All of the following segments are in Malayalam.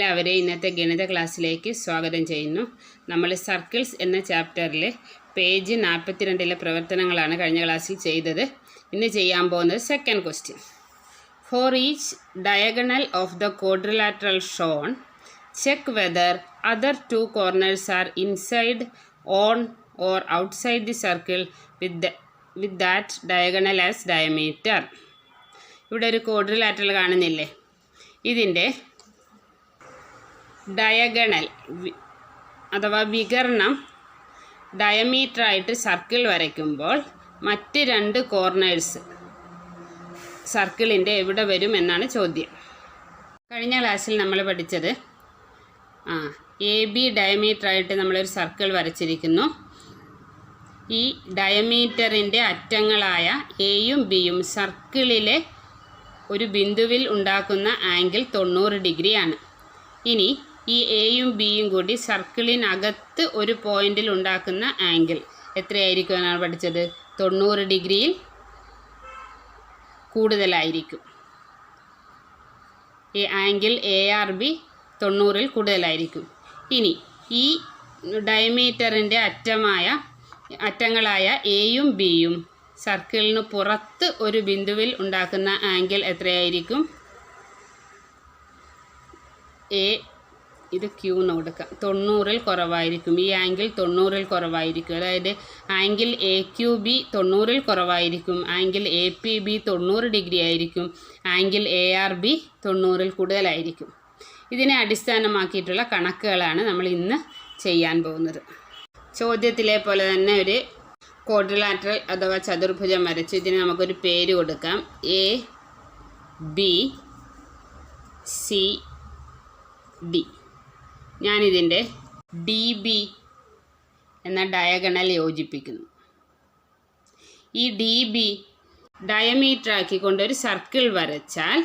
എല്ലാവരെയും ഇന്നത്തെ ഗണിത ക്ലാസ്സിലേക്ക് സ്വാഗതം ചെയ്യുന്നു. നമ്മൾ സർക്കിൾസ് എന്ന ചാപ്റ്ററിൽ പേജ് 42 പ്രവർത്തനങ്ങളാണ് കഴിഞ്ഞ ക്ലാസ്സിൽ ചെയ്തത്. ഇന്ന് ചെയ്യാൻ പോകുന്നത് second question. For each diagonal of the quadrilateral shown check whether other two corners are inside on or outside the circle with that diagonal as diameter. ഇവിടെ ഒരു ക്വാഡ്രിലാറ്ററൽ കാണുന്നില്ലേ? ഇതിൻ്റെ ഡയഗണൽ അഥവാ വികരണം ഡയമീറ്ററായിട്ട് സർക്കിൾ വരയ്ക്കുമ്പോൾ മറ്റ് രണ്ട് കോർണേഴ്സ് സർക്കിളിൻ്റെ എവിടെ വരും എന്നാണ് ചോദ്യം. കഴിഞ്ഞ ക്ലാസ്സിൽ നമ്മൾ പഠിച്ചത് എ ബി ഡയമീറ്ററായിട്ട് നമ്മളൊരു സർക്കിൾ വരച്ചിരിക്കുന്നു. ഈ ഡയമീറ്ററിൻ്റെ അറ്റങ്ങളായ എയും ബിയും സർക്കിളിലെ ഒരു ബിന്ദുവിൽ ഉണ്ടാക്കുന്ന ആംഗിൾ 90 ഡിഗ്രിയാണ്. ഇനി ഈ എയും ബിയും കൂടി സർക്കിളിനകത്ത് ഒരു പോയിന്റിൽ ഉണ്ടാക്കുന്ന ആംഗിൾ എത്രയായിരിക്കും എന്നാണ് പഠിച്ചത്. 90 ഡിഗ്രിയിൽ കൂടുതലായിരിക്കും. ഈ ആംഗിൾ എ ആർ ബി 90ൽ കൂടുതലായിരിക്കും. ഇനി ഈ ഡയമീറ്ററിൻ്റെ അറ്റങ്ങളായ എയും ബിയും സർക്കിളിന് പുറത്ത് ഒരു ബിന്ദുവിൽ ഉണ്ടാക്കുന്ന ആംഗിൾ എത്രയായിരിക്കും? ഇത് ക്യൂ എന്ന് കൊടുക്കാം. 90ൽ കുറവായിരിക്കും. ഈ ആംഗിൾ 90ൽ കുറവായിരിക്കും. അതായത് ആംഗിൾ എ ക്യു ബി 90ൽ കുറവായിരിക്കും. Angle A P B 90 degree ആയിരിക്കും. ആംഗിൾ എ ആർ ബി 90ൽ കൂടുതലായിരിക്കും. ഇതിനെ അടിസ്ഥാനമാക്കിയിട്ടുള്ള കണക്കുകളാണ് നമ്മൾ ഇന്ന് ചെയ്യാൻ പോകുന്നത്. ചോദ്യത്തിലെ പോലെ തന്നെ ഒരു ക്വാഡ്രിലാറ്ററൽ അഥവാ ചതുർഭുജം വരച്ചു. ഇതിന് നമുക്കൊരു പേര് കൊടുക്കാം. A B C D. ഞാനിതിൻ്റെ ഡി ബി എന്ന ഡയഗണൽ യോജിപ്പിക്കുന്നു. ഈ ഡി ബി ഡയമീറ്റർ ആക്കിക്കൊണ്ട് ഒരു സർക്കിൾ വരച്ചാൽ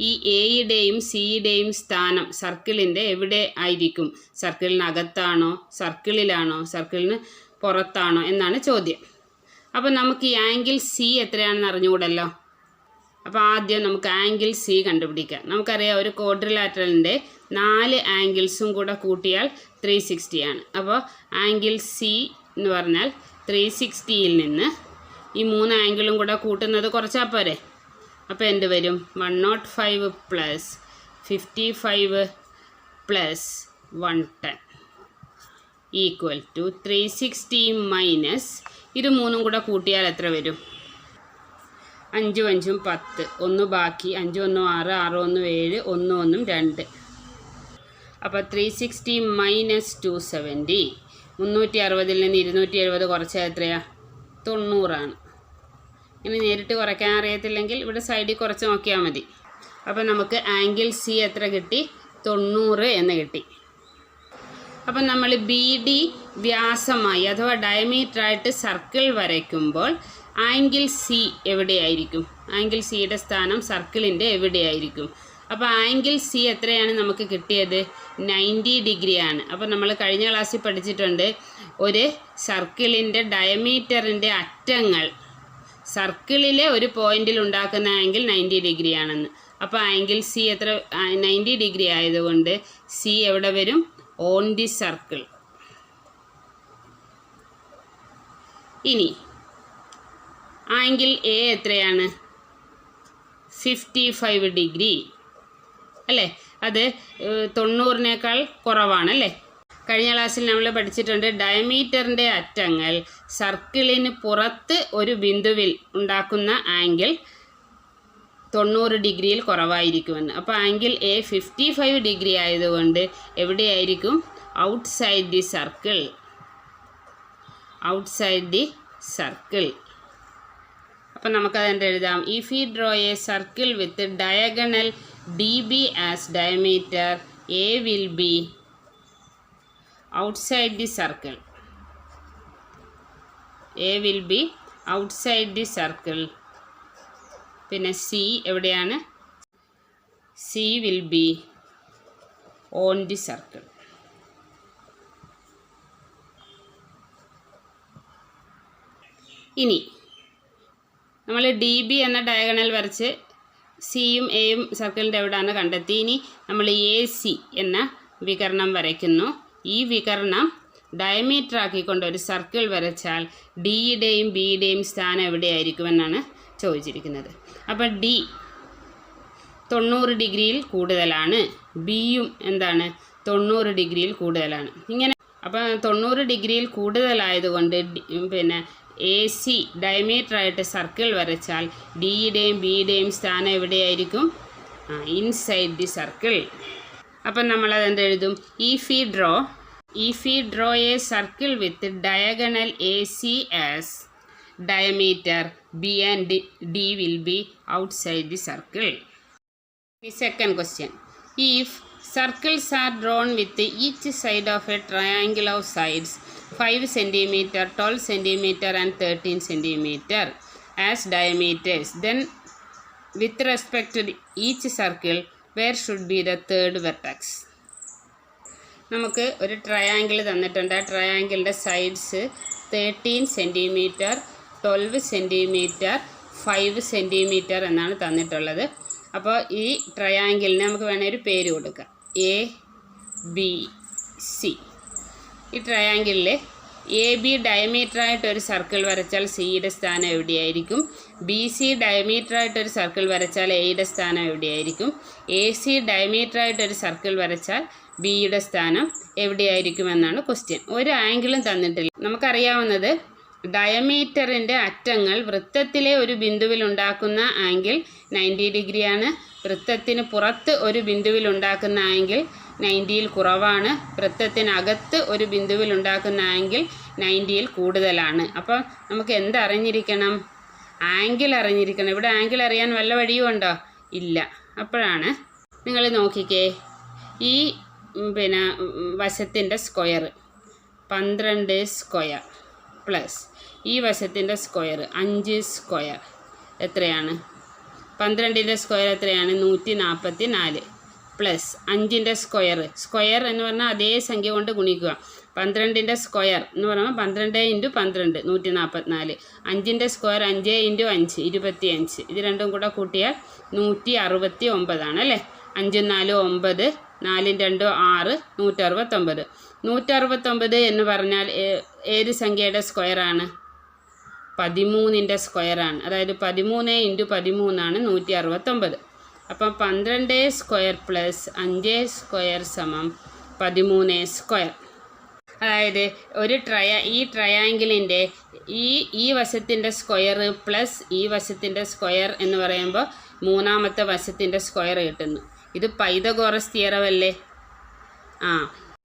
ഈ എയുടെയും സിയുടെയും സ്ഥാനം സർക്കിളിൻ്റെ എവിടെ ആയിരിക്കും? സർക്കിളിനകത്താണോ, സർക്കിളിലാണോ, സർക്കിളിന് പുറത്താണോ എന്നാണ് ചോദ്യം. അപ്പോൾ നമുക്ക് ഈ ആംഗിൾ സി എത്രയാണെന്ന് അറിഞ്ഞുകൂടല്ലോ. അപ്പോൾ ആദ്യം നമുക്ക് ആംഗിൾ സി കണ്ടുപിടിക്കാം. നമുക്കറിയാം ഒരു ക്വാഡ്രിലാറ്ററലിൻ്റെ 4 ആംഗിൾസും കൂടെ കൂട്ടിയാൽ 360 ആണ്. അപ്പോൾ ആംഗിൾ സി എന്ന് പറഞ്ഞാൽ 360യിൽ നിന്ന് ഈ 3 ആംഗിളും കൂടെ കൂട്ടുന്നത് കുറച്ചാൽ പോരെ. അപ്പോൾ എന്ത് വരും? 105 plus 55 plus 110 equal to 360 minus ഇത് 3ഉം കൂടെ കൂട്ടിയാൽ എത്ര വരും? 5 5 10, 1 ബാക്കി, 5 1 6, 6 1 7, 1 1 2. അപ്പോൾ 360 മൈനസ് 270. 360ൽ നിന്ന് 270 കുറച്ചാൽ എത്രയാണ്? 90 ഇങ്ങനെ നേരിട്ട് കുറയ്ക്കാൻ അറിയത്തില്ലെങ്കിൽ ഇവിടെ സൈഡിൽ കുറച്ച് നോക്കിയാൽ മതി. അപ്പോൾ നമുക്ക് ആംഗിൾ സി എത്ര കിട്ടി? 90 എന്ന് കിട്ടി. അപ്പം നമ്മൾ ബി ഡി വ്യാസമായി അഥവാ ഡയമീറ്ററായിട്ട് സർക്കിൾ വരയ്ക്കുമ്പോൾ ആംഗിൾ സി എവിടെയായിരിക്കും? ആംഗിൾ സിയുടെ സ്ഥാനം സർക്കിളിൻ്റെ എവിടെയായിരിക്കും? അപ്പോൾ ആംഗിൾ സി എത്രയാണ് നമുക്ക് കിട്ടിയത്? 90 ഡിഗ്രിയാണ്. അപ്പോൾ നമ്മൾ കഴിഞ്ഞ ക്ലാസ്സിൽ പഠിച്ചിട്ടുണ്ട് ഒരു സർക്കിളിൻ്റെ ഡയമീറ്ററിൻ്റെ അറ്റങ്ങൾ സർക്കിളിലെ ഒരു പോയിന്റിൽ ഉണ്ടാക്കുന്ന ആംഗിൾ 90 ഡിഗ്രിയാണെന്ന്. അപ്പോൾ ആംഗിൾ സി എത്ര? 90 ഡിഗ്രി ആയതുകൊണ്ട് സി എവിടെ വരും? On the circle. ഇനി ആംഗിൾ എ എത്രയാണ്? 55 ഡിഗ്രി അല്ലേ? അത് 90നേക്കാൾ കുറവാണല്ലേ? കഴിഞ്ഞ ക്ലാസ്സിൽ നമ്മൾ പഠിച്ചിട്ടുണ്ട് ഡയമീറ്ററിൻ്റെ അറ്റങ്ങൾ സർക്കിളിന് പുറത്ത് ഒരു ബിന്ദുവിൽ ഉണ്ടാക്കുന്ന ആംഗിൾ 90 ഡിഗ്രിയിൽ കുറവായിരിക്കുമെന്ന്. അപ്പോൾ ആംഗിൾ എ 55 ഡിഗ്രി ആയതുകൊണ്ട് എവിടെയായിരിക്കും? Outside the circle. Outside the circle. അപ്പോൾ നമുക്കതിൻ്റെ എഴുതാം. If we draw a circle with diagonal D B as diameter A will be outside the circle. A will be outside the circle. പിന്നെ C എവിടെയാണ്? C will be on the circle. ഇനി നമ്മൾ ഡി ബി എന്ന ഡയഗണൽ വരച്ച് സിയും എയും സർക്കിളിൻ്റെ എവിടെയാണ് കണ്ടെത്തി. ഇനി നമ്മൾ AC എന്ന വികരണം വരയ്ക്കുന്നു. ഈ വികരണം ഡയമീറ്റർ ആക്കിക്കൊണ്ട് ഒരു സർക്കിൾ വരച്ചാൽ ഡിയുടെയും ബിയുടെയും സ്ഥാനം എവിടെയായിരിക്കുമെന്നാണ് ചോദിച്ചിരിക്കുന്നത്. അപ്പോൾ ഡി 90 ഡിഗ്രിയിൽ കൂടുതലാണ്, ബിയും എന്താണ് 90 ഡിഗ്രിയിൽ കൂടുതലാണ്. ഇങ്ങനെ അപ്പോൾ 90 ഡിഗ്രിയിൽ കൂടുതലായതുകൊണ്ട് പിന്നെ AC ഡയമീറ്റർ ആയിട്ട് സർക്കിൾ വരച്ചാൽ ഡിയുടെയും ബിയുടെയും സ്ഥാനം എവിടെയായിരിക്കും? Inside the circle. അപ്പം നമ്മളത് എന്തെഴുതും? If we draw a circle with diagonal AC as diameter, B and D will be outside the circle. The second question. If circles are drawn with each side of a triangle of sides 5 cm, 12 cm and 13 cm as diameters, then with respect to each circle, where should be the third vertex? നമുക്ക് ഒരു ട്രയാങ്കിൾ തന്നിട്ടുണ്ട്. ആ ട്രയാങ്കിളിൻ്റെ സൈഡ്സ് 13 cm, 12 cm, 5 cm എന്നാണ് തന്നിട്ടുള്ളത്. അപ്പോൾ ഈ ട്രയാങ്കിളിന് നമുക്ക് വേണേൽ ഒരു പേര് കൊടുക്കാം, ABC. ഈ ട്രയാങ്കിളിൽ AB ഡയമീറ്ററായിട്ട് ഒരു സർക്കിൾ വരച്ചാൽ സിയുടെ സ്ഥാനം എവിടെയായിരിക്കും? BC ഡയമീറ്ററായിട്ട് ഒരു സർക്കിൾ വരച്ചാൽ എയുടെ സ്ഥാനം എവിടെയായിരിക്കും? AC ഡയമീറ്ററായിട്ട് ഒരു സർക്കിൾ വരച്ചാൽ ബിയുടെ സ്ഥാനം എവിടെയായിരിക്കുമെന്നാണ് ക്വസ്റ്റ്യൻ. ഒരു ആംഗിളും തന്നിട്ടില്ല. നമുക്കറിയാവുന്നത് ഡയമീറ്ററിൻ്റെ അറ്റങ്ങൾ വൃത്തത്തിലെ ഒരു ബിന്ദുവിൽ ഉണ്ടാക്കുന്ന ആംഗിൾ 90 ഡിഗ്രിയാണ്. വൃത്തത്തിന് പുറത്ത് ഒരു ബിന്ദുവിൽ ഉണ്ടാക്കുന്ന ആംഗിൾ 90യിൽ കുറവാണ്. വൃത്തത്തിനകത്ത് ഒരു ബിന്ദുവിൽ ഉണ്ടാക്കുന്ന ആംഗിൾ 90യിൽ കൂടുതലാണ്. അപ്പോൾ നമുക്ക് എന്തറിഞ്ഞിരിക്കണം? ആംഗിൾ അറിഞ്ഞിരിക്കണം. ഇവിടെ ആംഗിൾ അറിയാൻ വല്ല വഴിയും ഉണ്ടോ? ഇല്ല. അപ്പോഴാണ് നിങ്ങൾ നോക്കിക്കേ, ഈ പിന്നെ വശത്തിൻ്റെ സ്ക്വയർ 12 സ്ക്വയർ പ്ലസ് ഈ വശത്തിൻ്റെ സ്ക്വയർ 5 സ്ക്വയർ എത്രയാണ്? 12ൻ്റെ സ്ക്വയർ എത്രയാണ്? 144 പ്ലസ് 5ൻ്റെ സ്ക്വയർ. സ്ക്വയർ എന്ന് പറഞ്ഞാൽ അതേ സംഖ്യ കൊണ്ട് ഗുണിക്കുക. 12ൻ്റെ സ്ക്വയർ എന്ന് പറയുമ്പോൾ 12 × 12 144. 5ൻ്റെ സ്ക്വയർ 5 × 5 25. ഇത് രണ്ടും കൂടെ കൂട്ടിയാൽ 169 അല്ലേ? 5 4 9, 4 2 6, 169. 169 എന്ന് പറഞ്ഞാൽ ഏത് സംഖ്യയുടെ സ്ക്വയറാണ്? 13ൻ്റെ സ്ക്വയറാണ്. അതായത് 13 × 13 169. അപ്പം 12 സ്ക്വയർ പ്ലസ് 5 സ്ക്വയർ സമം 13 സ്ക്വയർ. അതായത് ഈ ട്രയാങ്കിളിൻ്റെ ഈ വശത്തിൻ്റെ സ്ക്വയർ പ്ലസ് ഈ വശത്തിൻ്റെ സ്ക്വയർ എന്ന് പറയുമ്പോൾ മൂന്നാമത്തെ വശത്തിൻ്റെ സ്ക്വയർ കിട്ടുന്നു. ഇത് പൈതഗോറസ് തിയറം അല്ലേ?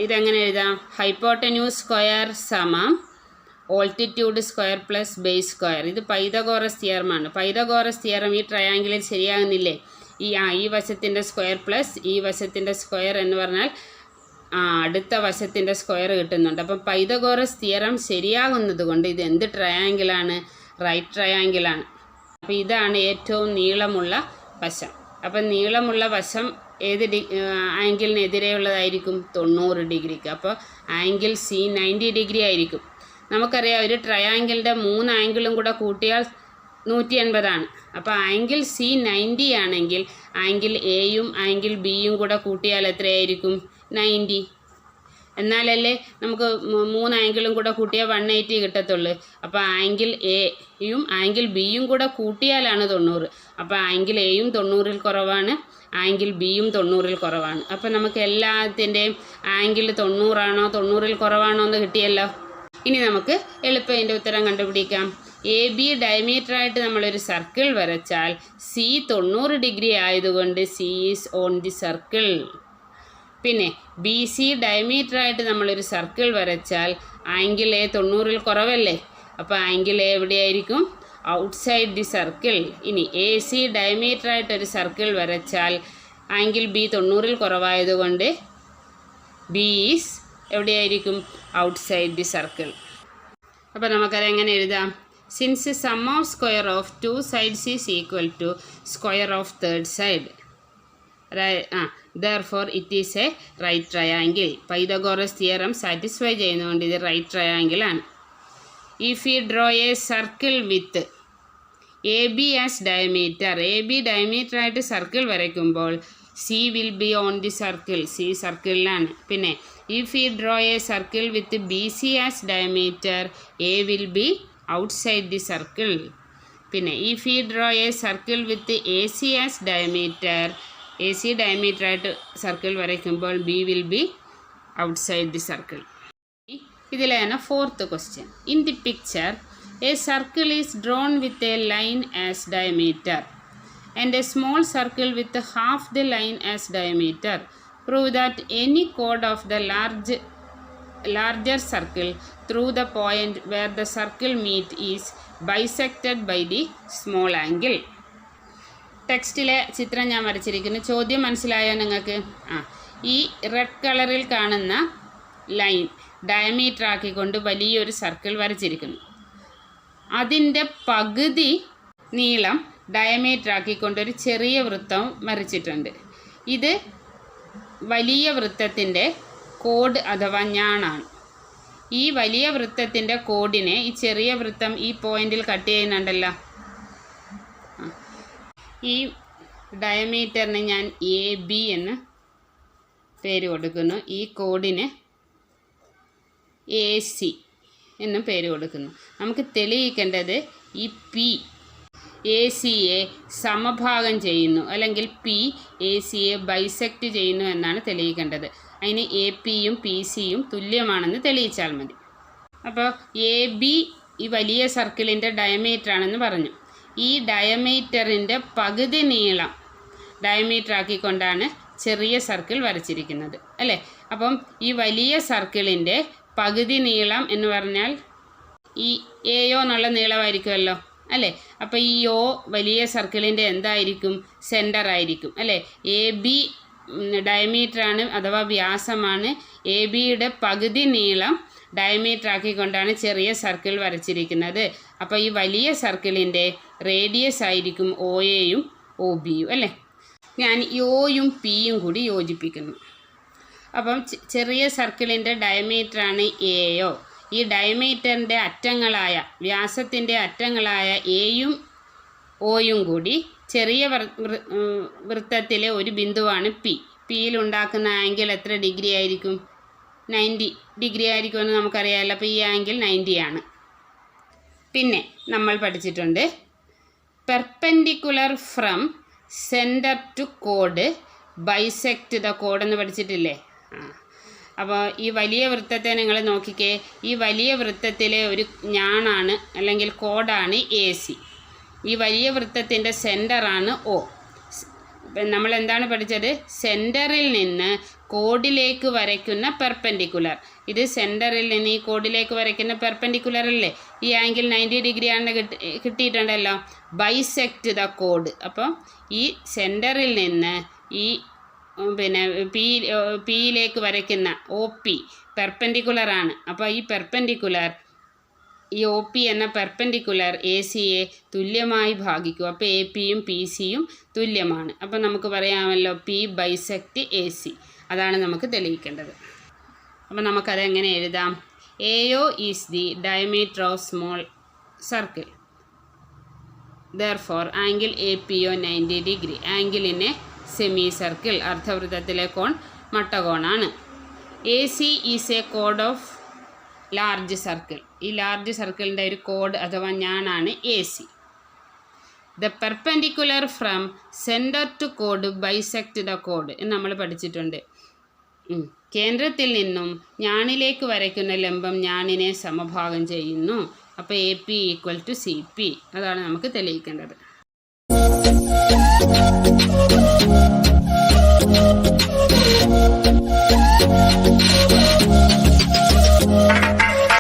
ഇതെങ്ങനെ എഴുതാം? ഹൈപ്പോട്ടന്യൂസ് സ്ക്വയർ സമം altitude square plus base square. ഇത് പൈതഗോറസ് തിയറമാണ്. പൈതഗോറസ് തിയറം ഈ ട്രയാങ്കിളിൽ ശരിയാകുന്നില്ലേ? ഈ വശത്തിൻ്റെ സ്ക്വയർ പ്ലസ് ഈ വശത്തിൻ്റെ സ്ക്വയർ എന്ന് പറഞ്ഞാൽ അടുത്ത വശത്തിൻ്റെ സ്ക്വയർ കിട്ടുന്നുണ്ട്. അപ്പം പൈതഗോറസ് തിയറം ശരിയാകുന്നത് കൊണ്ട് ഇത് എന്ത് ട്രയാങ്കിളാണ്? റൈറ്റ് ട്രയാങ്കിളാണ്. അപ്പോൾ ഇതാണ് ഏറ്റവും നീളമുള്ള വശം. അപ്പം നീളമുള്ള വശം ഏത് ആംഗിളിനെതിരെയുള്ളതായിരിക്കും? 90 ഡിഗ്രിക്ക്. അപ്പോൾ ആംഗിൾ C 90 ഡിഗ്രി ആയിരിക്കും. നമുക്കറിയാം ഒരു ട്രയാങ്കിളിൻ്റെ 3 ആംഗിളും കൂടെ കൂട്ടിയാൽ 180 അപ്പോൾ ആംഗിൾ C 90 ആണെങ്കിൽ ആംഗിൾ Aയും ആംഗിൾ Bയും കൂടെ കൂട്ടിയാൽ എത്രയായിരിക്കും? 90. എന്നാലല്ലേ നമുക്ക് 3 ആംഗിളും കൂടെ കൂട്ടിയാൽ 180 കിട്ടത്തുള്ളൂ. അപ്പോൾ ആംഗിൾ Aയും ആംഗിൾ Bയും കൂടെ കൂട്ടിയാലാണ് 90. അപ്പോൾ ആംഗിൾ Aയും 90ൽ കുറവാണ്, ആംഗിൾ Bയും 90ൽ കുറവാണ്. അപ്പോൾ നമുക്ക് എല്ലാത്തിൻ്റെയും ആംഗിൾ 90 ആണോ 90ൽ കുറവാണോ എന്ന് കിട്ടിയല്ലോ. ഇനി നമുക്ക് എളുപ്പം ഇതിൻ്റെ ഉത്തരം കണ്ടുപിടിക്കാം. AB ഡയമീറ്ററായിട്ട് നമ്മളൊരു സർക്കിൾ വരച്ചാൽ C 90 ഡിഗ്രി ആയതുകൊണ്ട് C is on the circle. പിന്നെ BC ഡയമീറ്ററായിട്ട് നമ്മളൊരു സർക്കിൾ വരച്ചാൽ ആംഗിൾ A 90ൽ കുറവല്ലേ? അപ്പോൾ ആംഗിൾ A എവിടെയായിരിക്കും? Outside the circle. ഇനി AC ഡയമീറ്ററായിട്ടൊരു സർക്കിൾ വരച്ചാൽ ആംഗിൾ B 90ൽ കുറവായതുകൊണ്ട് B ഈസ് എവിടെയായിരിക്കും? Outside the circle. അപ്പോൾ നമുക്കത് എങ്ങനെ എഴുതാം? Since sum of square of 2 sides is equal to square of third side, therefore it is a right triangle. Pythagoras theorem satisfy ചെയ്യുന്നതുകൊണ്ട് ഇത് റൈറ്റ് ട്രയാങ്കിൾ ആണ്. If we draw a circle with A B as diameter, A B ഡയമീറ്ററായിട്ട് സർക്കിൾ വരയ്ക്കുമ്പോൾ C will be on the circle, C സർക്കിളിലാണ്. പിന്നെ if you draw a circle with B C as diameter A will be outside the circle. പിന്നെ if you draw a circle with A C as diameter, A C ഡയമീറ്ററായിട്ട് സർക്കിൾ വരയ്ക്കുമ്പോൾ B will be outside the circle. ഇതിലാണ് 4th question. In the picture A circle is drawn with a line as diameter and a small circle with half the line as diameter. Prove that any chord of the larger circle through the point where the circle meet is bisected by the small angle. ടെക്സ്റ്റിലെ ചിത്രം ഞാൻ വരച്ചിരിക്കുന്നു. ചോദ്യം മനസ്സിലായോ നിങ്ങൾക്ക്? ഈ റെഡ് കളറിൽ കാണുന്ന ലൈൻ ഡയമീറ്റർ ആക്കിക്കൊണ്ട് വലിയൊരു സർക്കിൾ വരച്ചിരിക്കുന്നു. അതിൻ്റെ പകുതി നീളം ഡയമീറ്റർ ആക്കിക്കൊണ്ടൊരു ചെറിയ വൃത്തം വരച്ചിട്ടുണ്ട്. ഇത് വലിയ വൃത്തത്തിൻ്റെ കോഡ് അഥവാ ഞാണാണ്. ഈ വലിയ വൃത്തത്തിൻ്റെ കോഡിനെ ഈ ചെറിയ വൃത്തം ഈ പോയിന്റിൽ കട്ട് ചെയ്യുന്നുണ്ടല്ലോ. ഈ ഡയമീറ്ററിന് ഞാൻ എ ബി എന്ന് പേര് കൊടുക്കുന്നു. ഈ കോഡിന് എ സി എന്നും പേര് കൊടുക്കുന്നു. നമുക്ക് തെളിയിക്കേണ്ടത് ഈ പി എ സിയെ സമഭാഗം ചെയ്യുന്നു, അല്ലെങ്കിൽ പി എ സിയെ ബൈസെക്റ്റ് ചെയ്യുന്നു എന്നാണ് തെളിയിക്കേണ്ടത്. അതിന് എ പിയും പി സിയും തുല്യമാണെന്ന് തെളിയിച്ചാൽ മതി. അപ്പോൾ എ ബി ഈ വലിയ സർക്കിളിൻ്റെ ഡയമീറ്റർ ആണെന്ന് പറഞ്ഞു. ഈ ഡയമീറ്ററിൻ്റെ പകുതി നീളം ഡയമീറ്റർ ആക്കിക്കൊണ്ടാണ് ചെറിയ സർക്കിൾ വരച്ചിരിക്കുന്നത് അല്ലേ. അപ്പം ഈ വലിയ സർക്കിളിൻ്റെ പകുതി നീളം എന്ന് പറഞ്ഞാൽ ഈ എയോ എന്നുള്ള നീളമായിരിക്കുമല്ലോ അല്ലേ. അപ്പോൾ ഈ ഒ വലിയ സർക്കിളിൻ്റെ എന്തായിരിക്കും? സെൻറ്റർ ആയിരിക്കും അല്ലേ. എ ബി ഡയമീറ്ററാണ് അഥവാ വ്യാസമാണ്. എ ബിയുടെ പകുതി നീളം ഡയമീറ്റർ ആക്കിക്കൊണ്ടാണ് ചെറിയ സർക്കിൾ വരച്ചിരിക്കുന്നത്. അപ്പോൾ ഈ വലിയ സർക്കിളിൻ്റെ റേഡിയസ് ആയിരിക്കും ഒ എയും ഒ ബിയും അല്ലേ. ഞാൻ ഒയും പിയും കൂടി യോജിപ്പിക്കുന്നു. അപ്പം ചെറിയ സർക്കിളിൻ്റെ ഡയമീറ്ററാണ് എയോ. ഈ ഡയമീറ്ററിൻ്റെ അറ്റങ്ങളായ വ്യാസത്തിൻ്റെ അറ്റങ്ങളായ എയും ഒയും കൂടി ചെറിയ വൃത്തത്തിലെ ഒരു ബിന്ദുവാണ് പി. പിയിലുണ്ടാക്കുന്ന ആംഗിൾ എത്ര ഡിഗ്രി ആയിരിക്കും? 90 ഡിഗ്രി ആയിരിക്കുമെന്ന് നമുക്കറിയാമല്ലോ. അപ്പോൾ ഈ ആംഗിൾ 90 ആണ്. പിന്നെ നമ്മൾ പഠിച്ചിട്ടുണ്ട് perpendicular from centre to code bisect the code എന്ന് പഠിച്ചിട്ടില്ലേ? അപ്പോൾ ഈ വലിയ വൃത്തത്തെ നിങ്ങൾ നോക്കിക്കേ. ഈ വലിയ വൃത്തത്തിലെ ഒരു ഞാണാണ് അല്ലെങ്കിൽ കോഡാണ് എ സി. ഈ വലിയ വൃത്തത്തിൻ്റെ സെൻറ്ററാണ് ഒ. നമ്മൾ എന്താണ് പഠിച്ചത്? സെൻറ്ററിൽ നിന്ന് കോഡിലേക്ക് വരയ്ക്കുന്ന പെർപെൻഡിക്കുലർ. ഇത് സെൻറ്ററിൽ നിന്ന് ഈ കോഡിലേക്ക് വരയ്ക്കുന്ന പെർപെൻഡിക്കുലർ അല്ലേ. ഈ ആംഗിൾ 90 ഡിഗ്രിയാണ് കിട്ടിയിട്ടുണ്ടല്ലോ. Bisect the code. അപ്പം ഈ സെൻറ്ററിൽ നിന്ന് ഈ പിന്നെ പിയിലേക്ക് വരയ്ക്കുന്ന ഒ പി പെർപെൻഡിക്കുലറാണ്. അപ്പോൾ ഈ പെർപെൻഡിക്കുലർ ഈ ഒ പി എന്ന പെർപെൻഡിക്കുലർ എ സിയെ തുല്യമായി ഭാഗിക്കും. അപ്പോൾ എ പിയും പി സിയും തുല്യമാണ്. അപ്പോൾ നമുക്ക് പറയാമല്ലോ പി ബൈസെക്റ്റ് എ സി. അതാണ് നമുക്ക് തെളിയിക്കേണ്ടത്. അപ്പോൾ നമുക്കതെങ്ങനെ എഴുതാം? AO is the diameter of small circle. Therefore angle A P O 90 degree. ആംഗിളിനെ semi circle അർദ്ധവൃത്തത്തിലെ cone മട്ടകോണാണ്. A C is A code of large circle. ഈ ലാർജ് സർക്കിളിൻ്റെ ഒരു കോഡ് അഥവാ ഞാനാണ് A C. The perpendicular from centre to code bisect the code എന്ന് നമ്മൾ പഠിച്ചിട്ടുണ്ട്. കേന്ദ്രത്തിൽ നിന്നും ഞാണിലേക്ക് വരയ്ക്കുന്ന ലംബം ഞാണിനെ സമഭാഗം ചെയ്യുന്നു. അപ്പോൾ A P equal to C P. അതാണ് നമുക്ക് തെളിയിക്കേണ്ടത്.